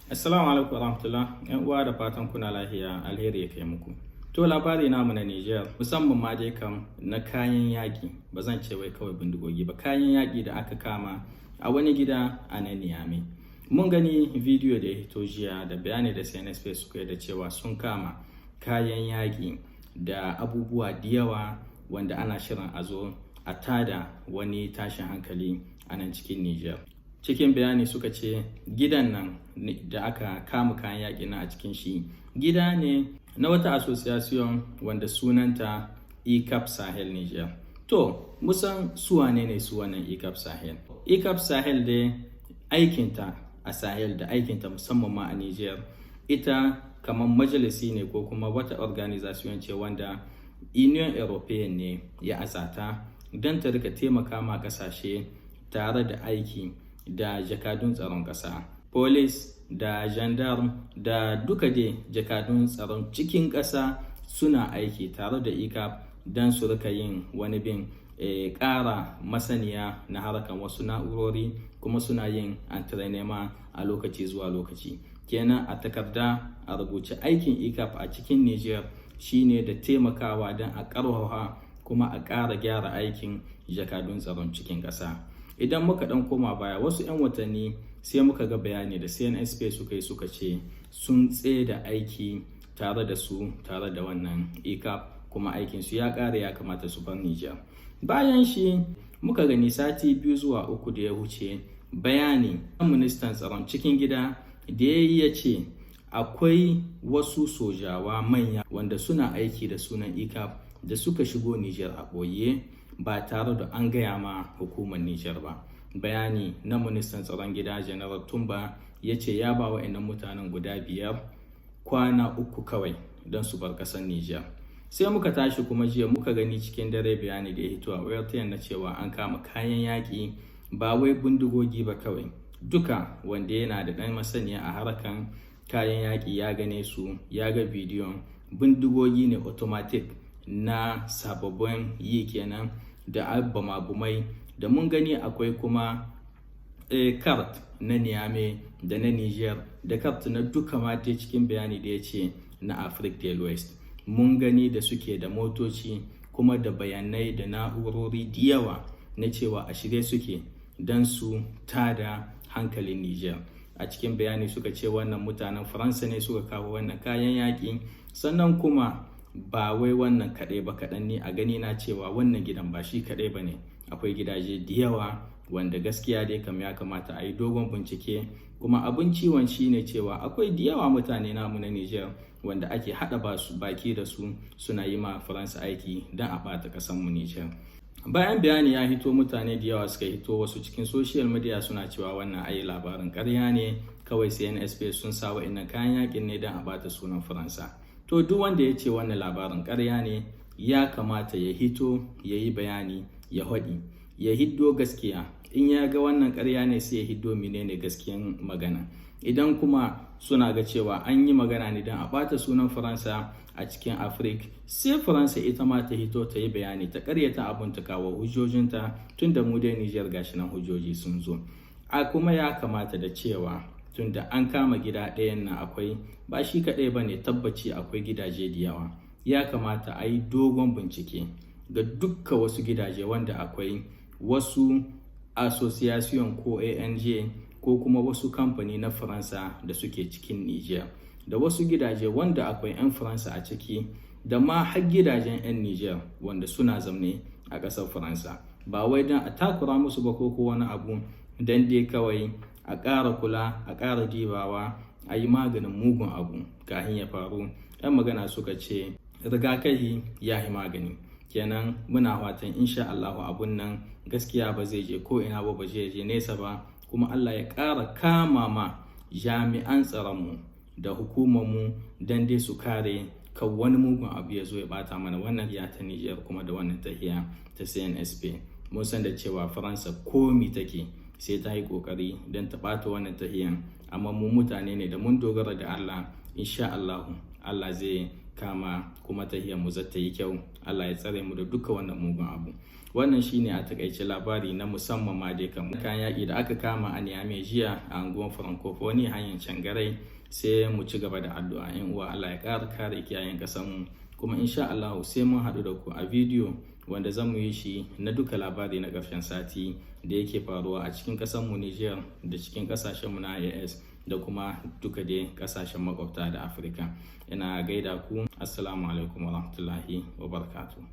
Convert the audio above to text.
Assalamu alaikum warahmatullah. Yan uwa da fatan kuna lafiya, alheri ya kai muku. To labari namu na Niger musamman ma dai kam na kayan yaƙi, ba zan ce wai kawai bindigogi ba, kayan yaƙi da aka kama a wani gida a nan Niamey. Mun gani bidiyo da ya hito jiya da bayani da CNSP suka yi da cewa sun kama kayan yaƙi da abubuwa da yawa wanda ana shirin a zo a tada wani tashin hankali a nan cikin Niger. Cikin bayani suka ce gidan nan da aka kama kayan yaƙi na a cikin shi gida ne na wata association wanda sunanta ECAP Sahel Niger. To, musan su wane ne su wannan ECAP Sahel? ECAP Sahel dai aikinta a Sahel da aikinta musamman ma a Niger, ita kamar majalisi ne ko kuma wata organization ce wanda Union European ne ya azata don ta rika taimaka ma kasashe tare da aiki da jakadun tsaron ƙasa, police da gendarme da duka dai jakadun tsaron cikin ƙasa suna aiki tare da ICAP don su rika yin wani bin ƙara masaniya na harkar wasu na'urori, kuma suna yin antrenema a lokaci zuwa lokaci. Kenan a takarda a rubuce aikin ICAP a cikin Niger shine da taimakawa don a ƙarfafa kuma a ƙara gyara aikin jakadun tsaron cikin ƙasa. Idan muka ɗan koma baya wasu 'yan watanni sai muka ga bayani da CNSP suka ce sun da aiki tare da su tare da wannan ICAP, kuma aikinsu ya ƙare ya kamata su bar Niger. Bayan shi muka gani sati 2 zuwa 3 da ya wuce bayani ministan tsaron cikin gida da ya ce akwai wasu sojawa manya wanda suna aiki da sunan ICAP da suka shigo Niger a ɓoye ba tare da an gaya ma hukumar Niger ba. Bayani na ministan tsaron gida General Tumba ya ce ya ba wa'annan mutanen guda 5 kwana 3 kawai don su bar ƙasar Niger. Sai muka tashi kuma jiya muka gani cikin dare bayani da ya hito a wayar na cewa an kama kayan yaƙi ba wai bindigogi ba kawai, duka wanda yana da ɗan masaniya a harkan kayan yaƙi ya gane su, ya ga bidiyon bindigogi ne automatic na sababbin yi kenan da albamabumai da mun gani akwai kuma kart na Niamey da na Niger da kart na duka mata cikin bayani da ya ce na Africa del West. Mun gani da suke da motoci kuma da bayanai da na'urori da yawa na cewa a shirye suke don su tada hankalin Niger. A cikin bayani suka ce wannan mutanen Faransa ne suka kawo wannan kayan yaƙi, sannan kuma ba wai wannan kaɗai ba, kaɗan ne a gani na cewa wannan gidan ba shi kaɗai ba ne, akwai gidaje da yawa wanda gaskiya dai kam ya kamata a yi dogon bincike. Kuma abin ciwon shi ne cewa akwai da yawa mutane namu na Niger wanda ake haɗa baki da su suna yi ma Faransa aiki don a ɓata ƙasanmu Niger. Bayan bayani ya hito, mutane da yawa suka hito wasu cikin social media suna cewa wannan ayi labarin ƙarya ne, kawai CNSP sun sa wa'innan kayan yakin ne don a ɓata sunan Faransa. To duk wanda ya ce wannan labarin ƙarya ne ya kamata ya hito ya yi bayani, ya haɗi, ya hiddo gaskiya. In ya ga wannan ƙarya ne sai ya hiddo menene gaskiyan magana. Idan kuma suna ga cewa an yi magana ne don a ɓata sunan Faransa a cikin Afirka, sai Faransa ita ma ta hito ta yi bayani, ta ƙaryata abin, ta kawo hujjojinta, tun da mu dai Niger gashi nan hujjoji sun zo. A kuma ya kamata da cewa tunda an kama gida ɗayan nan akwai ba shi kaɗai ba ne, tabbaci akwai gidaje da yawa. Ya kamata a yi dogon bincike ga dukka wasu gidaje wanda akwai wasu association ko ANG ko kuma wasu kamfani na Faransa da suke cikin Niger, da wasu gidaje wanda akwai 'yan Faransa a ciki, da ma har gidajen 'yan Niger wanda suna zamne a ƙasar Faransa. Ba wai don a takura musu ba ko wani abu, don dai kawai a ƙara kula, a ƙara dibawa, a yi maganin mugun abu kafin ya faru. 'Yan magana suka ce rigakafi ya yi magani. Kenan muna fatan insha Allahu abun nan gaskiya ba zai je ko ina ba zai je nesa ba, kuma Allah ya ƙara kama ma jami'an tsaronmu da hukumarmu don dai su kare kan wani mugun abu ya zo ya bata mana wannan ya ta Niger kuma da wannan tahiya ta CNSP. Mun san da cewa Faransa komi take sai ta yi kokari don ta bata wannan tahiyan, amma mu mutane ne da mun dogara da Allah, insha Allahu Allah zai kama kuma tahiyar mu zata yi kyau. Allah ya tsare mu da duka wannan mugun abu. wannan shine a takaice labari na musamman ma dai kan kayan yaƙi da aka kama a Niamey jiya a anguwan Francophonie hanyar Cangarai. Sai mu ci gaba da addu'a in uwa Allah ya ƙara kare kiyayen ƙasarmu, kuma insha Allah sai mun haɗu da ku a bidiyo wanda zan mu yi shi na duka labari na ƙarshen sati da yake faruwa a cikin ƙasarmu Niger da cikin ƙasashenmu na IAS da kuma duka dai ƙasashen makwabta da Afirka. Ina gaida ku, assalamu alaikum wa rahmatullahi wa barakatuh.